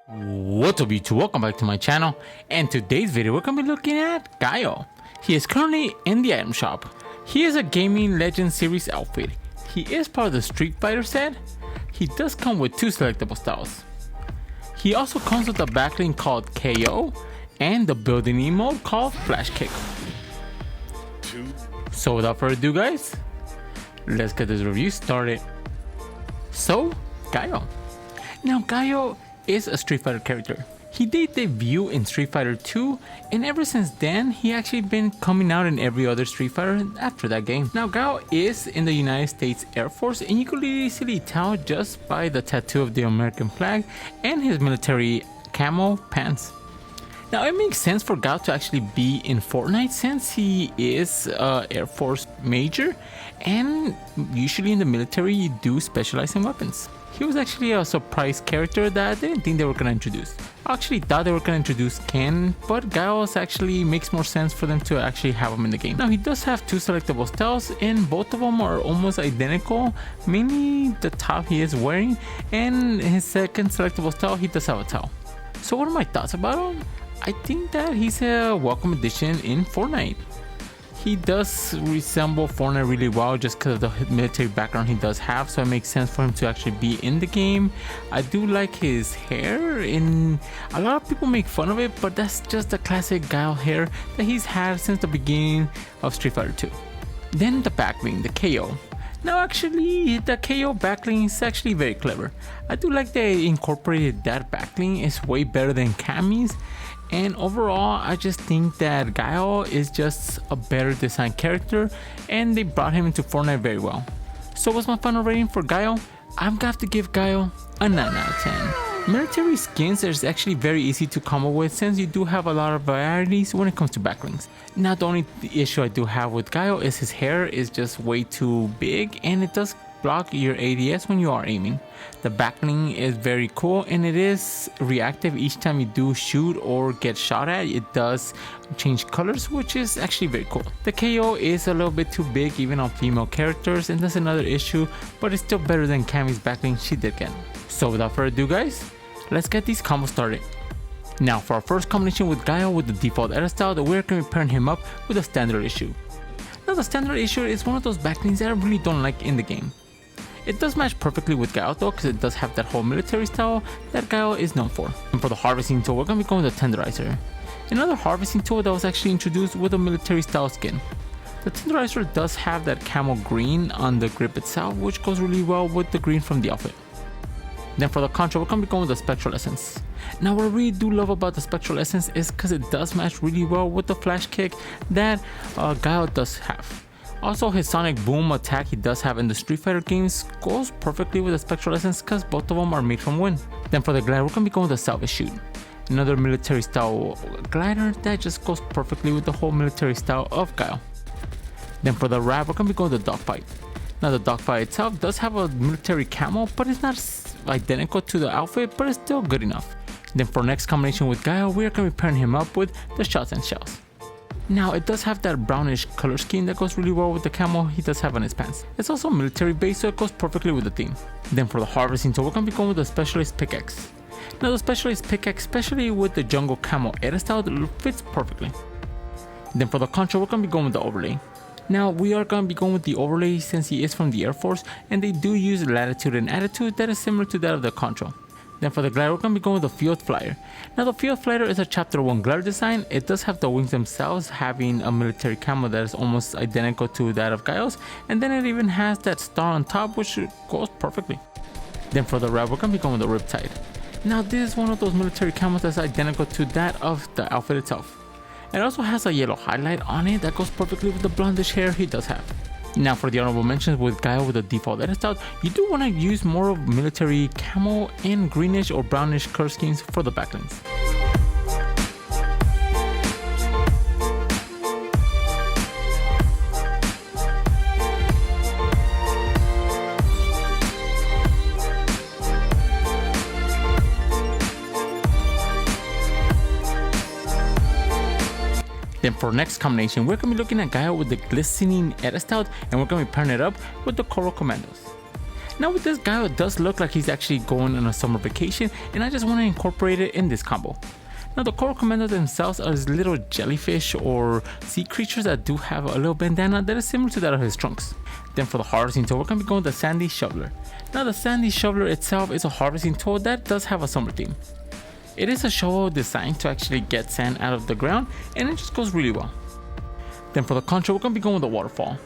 What's up YouTube, welcome back to my channel, and today's video we're going to be looking at Guile. He is currently in the item shop. He is a gaming legend series outfit. He is part of the Street Fighter set. He does come with two selectable styles. He also comes with a backbling called KO and the building emote called Flash Kick. So without further ado guys, let's get this review started. So Guile. Now Guile is a Street Fighter character. He did debut in Street Fighter 2, and ever since then he actually been coming out in every other Street Fighter after that game. Now Guile is in the United States Air Force, and you could easily tell just by the tattoo of the American flag and his military camo pants. Now it makes sense for Guile to actually be in Fortnite since he is an Air Force major, and usually in the military you do specialize in weapons. He was actually a surprise character that I didn't think they were going to introduce. I actually thought they were going to introduce Ken, but Guile actually makes more sense for them to actually have him in the game. Now he does have two selectable styles, and both of them are almost identical. Mainly the top he is wearing, and his second selectable style he does have a towel. So what are my thoughts about him? I think that he's a welcome addition in Fortnite. He does resemble Fortnite really well just because of the military background he does have, so it makes sense for him to actually be in the game. I do like his hair, and a lot of people make fun of it, but that's just the classic Guile hair that he's had since the beginning of Street Fighter 2. Then the backbling, the KO. Now actually the KO backbling is actually very clever. I do like they incorporated that backbling. It's way better than Cammy's. And overall, I just think that Guile is just a better designed character, and they brought him into Fortnite very well. So what's my final rating for Guile? I'm gonna have to give Guile a 9 out of 10. Military skins is actually very easy to come up with since you do have a lot of varieties when it comes to backblings. Now the only issue I do have with Guile is his hair is just way too big, and it does block your ADS when you are aiming. The backbling is very cool, and it is reactive each time you do shoot or get shot at. It does change colors, which is actually very cool. The KO is a little bit too big even on female characters, and that's another issue, but it's still better than Cammy's backbling she did get. So without further ado guys, let's get these combos started. Now for our first combination with Guile with the default edit style, we're going to be pairing him up with a standard issue. Now the standard issue is one of those backblings that I really don't like in the game. It does match perfectly with Guile though, because it does have that whole military style that Guile is known for. And for the harvesting tool, we're going to be going with the tenderizer. Another harvesting tool that was actually introduced with a military style skin. The tenderizer does have that camel green on the grip itself, which goes really well with the green from the outfit. Then for the contra, we're going to be going with the spectral essence. Now what I really do love about the spectral essence is because it does match really well with the flash kick that Guile does have. Also, his sonic boom attack he does have in the Street Fighter games goes perfectly with the spectral essence because both of them are made from wind. Then for the glider, we're going to be going with the salvage shoot. Another military style glider that just goes perfectly with the whole military style of Guile. Then for the wrap, we're going to be going with the dogfight. Now the dogfight itself does have a military camo, but it's not identical to the outfit, but it's still good enough. Then for next combination with Guile, we're going to be pairing him up with the shots and shells. Now it does have that brownish color scheme that goes really well with the camo he does have on his pants. It's also military based, so it goes perfectly with the theme. Then for the harvesting tool, we're going to be going with the specialist pickaxe. Now the specialist pickaxe, especially with the jungle camo edit style, fits perfectly. Then for the contra, we're going to be going with the overlay. Now we are going to be going with the overlay since he is from the Air Force, and they do use latitude and attitude that is similar to that of the contra. Then for the glider, we're going to be going with the field flyer. Now the field flyer is a chapter 1 glider design. It does have the wings themselves having a military camo that is almost identical to that of Guile's, and then it even has that star on top which goes perfectly. Then for the wrap, we're going to be going with the riptide. Now this is one of those military camos that's identical to that of the outfit itself. It also has a yellow highlight on it that goes perfectly with the blondish hair he does have. Now for the honorable mentions with Guile with the default edit style, you do want to use more of military camo and greenish or brownish color schemes for the backlinks. Then for next combination, we're going to be looking at Guile with the glistening edit style, and we're going to be pairing it up with the Coral Commandos. Now with this guy, it does look like he's actually going on a summer vacation, and I just want to incorporate it in this combo. Now the Coral Commander themselves are these little jellyfish or sea creatures that do have a little bandana that is similar to that of his trunks. Then for the harvesting tool, we're going to be going with the Sandy Shoveler. Now the Sandy Shoveler itself is a harvesting tool that does have a summer theme. It is a shovel designed to actually get sand out of the ground, and it just goes really well. Then for the contra, we're going to be going with the waterfall.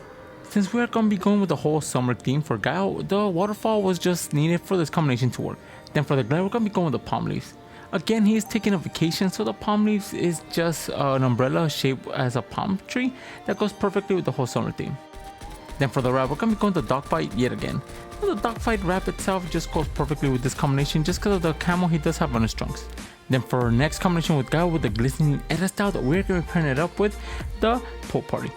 Since we're going to be going with the whole summer theme for Guile, the waterfall was just needed for this combination to work. Then for the glare, we're going to be going with the palm leaves. Again, he is taking a vacation, so the palm leaves is just an umbrella shaped as a palm tree that goes perfectly with the whole summer theme. Then for the wrap, we're going to be going to Dogfight yet again. Now the Dogfight wrap itself just goes perfectly with this combination just because of the camo he does have on his trunks. Then for our next combination with Guile with the glistening edit style, we're going to be pairing it up with the pool party.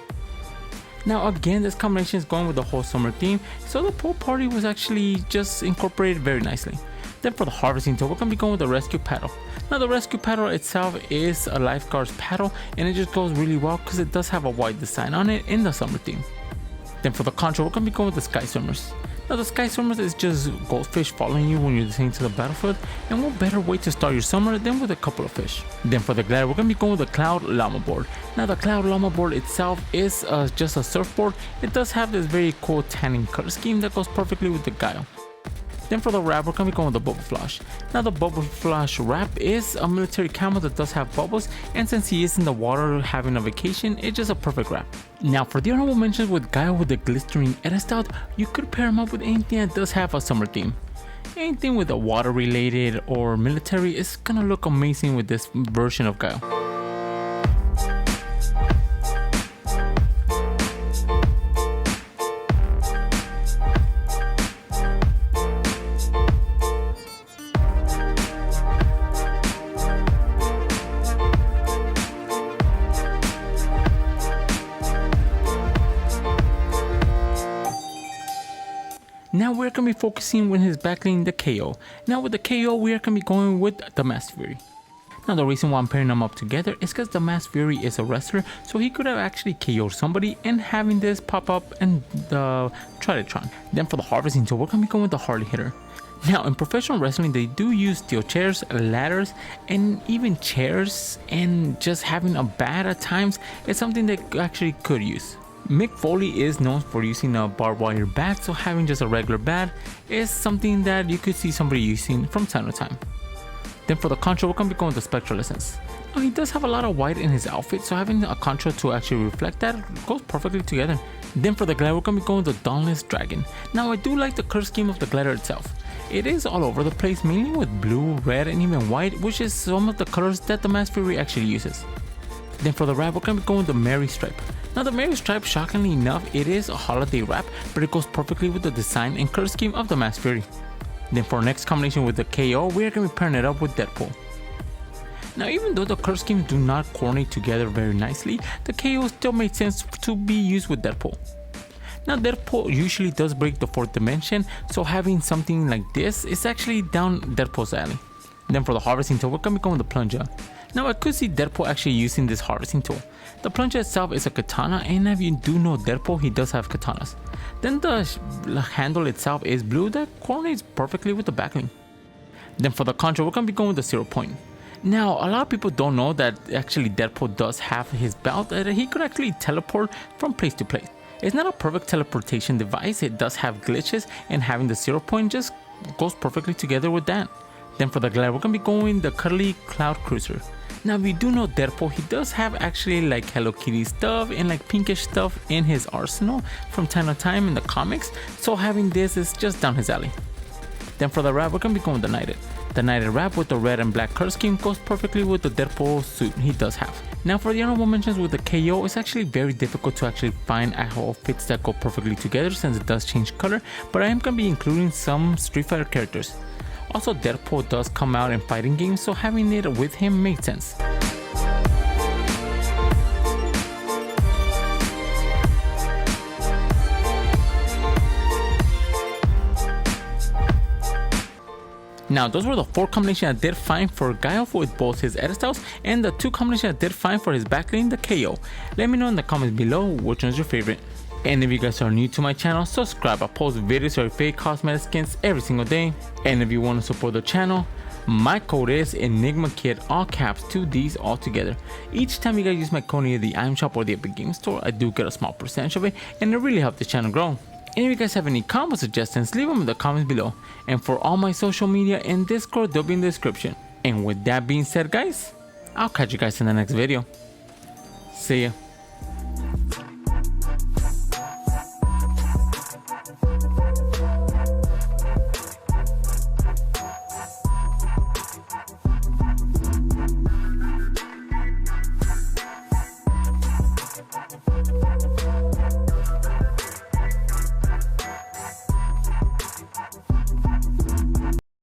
Now again, this combination is going with the whole summer theme, so the pool party was actually just incorporated very nicely. Then for the harvesting tool, we're going to be going with the rescue paddle. Now the rescue paddle itself is a lifeguard's paddle, and it just goes really well because it does have a white design on it in the summer theme. Then for the contra, we're going to be going with the sky swimmers. Now the sky swimmers is just goldfish following you when you're descending to the battlefield, and what better way to start your summer than with a couple of fish. Then for the glider, we're going to be going with the cloud llama board. Now the cloud llama board itself is just a surfboard. It does have this very cool tanning color scheme that goes perfectly with the Guile. Then for the wrap, we're going to be going with the Bubble Flash. Now the Bubble Flash wrap is a military camo that does have bubbles, and since he is in the water having a vacation, it's just a perfect wrap. Now for the honorable mentions with Guile with the glistening edit style, you could pair him up with anything that does have a summer theme. Anything with a water related or military is gonna look amazing with this version of Guile. Now we're going to be focusing with his backbling, the KO. Now with the KO, we are going to be going with the Masked Fury. Now the reason why I'm pairing them up together is because the Masked Fury is a wrestler, so he could have actually KO'd somebody and having this pop up in the Tridentron. Then for the harvesting tool, we're going to be going with the Harley Hitter. Now in professional wrestling, they do use steel chairs, ladders, and even chairs, and just having a bat at times is something they actually could use. Mick Foley is known for using a barbed wire bat, so having just a regular bat is something that you could see somebody using from time to time. Then for the contra, we're going to be going with the Spectral Essence. Now he does have a lot of white in his outfit, so having a contra to actually reflect that goes perfectly together. Then for the glider, we're going to be going with the Dauntless Dragon. Now I do like the color scheme of the glider itself. It is all over the place, mainly with blue, red, and even white, which is some of the colors that the Masked Fury actually uses. Then for the wrap, we're going to be going with the Merry Stripe. Now the Merry Stripe, shockingly enough, it is a holiday wrap, but it goes perfectly with the design and color scheme of the Masked Fury. Then for our next combination with the KO, we are going to be pairing it up with Deadpool. Now even though the color schemes do not coordinate together very nicely, the KO still made sense to be used with Deadpool. Now Deadpool usually does break the fourth dimension, so having something like this is actually down Deadpool's alley. Then for the harvesting tool, we're going to be going with the Plunger. Now I could see Deadpool actually using this harvesting tool. The plunger itself is a katana, and if you do know Deadpool, he does have katanas. Then the handle itself is blue that coordinates perfectly with the backbling. Then for the contra, we're going to be going with the 0 point. Now a lot of people don't know that actually Deadpool does have his belt that he could actually teleport from place to place. It's not a perfect teleportation device, it does have glitches, and having the 0 point just goes perfectly together with that. Then for the glider, we're going to be going the cuddly Cloud Cruiser. Now if you do know Deadpool, he does have actually like Hello Kitty stuff and like pinkish stuff in his arsenal from time to time in the comics, so having this is just down his alley. Then for the wrap, we're going to be going with the Knighted. The Knighted wrap with the red and black color scheme goes perfectly with the Deadpool suit he does have. Now for the honorable mentions with the KO, it's actually very difficult to actually find outfits that go perfectly together since it does change color, but I am going to be including some Street Fighter characters. Also Deadpool does come out in fighting games, so having it with him makes sense. Now those were the 4 combinations I did find for Guile with both his edit styles, and the 2 combinations I did find for his backbling, the KO. Let me know in the comments below which one's your favorite. And if you guys are new to my channel, subscribe. I post videos of fake cosmetic skins every single day. And if you want to support the channel, my code is ENIGMAKIDD, all caps, 2Ds all together. Each time you guys use my code in the item shop or the Epic Game Store, I do get a small percentage of it, and it really helps the channel grow. And if you guys have any combo suggestions, leave them in the comments below. And for all my social media and Discord, they'll be in the description. And with that being said, guys, I'll catch you guys in the next video. See ya.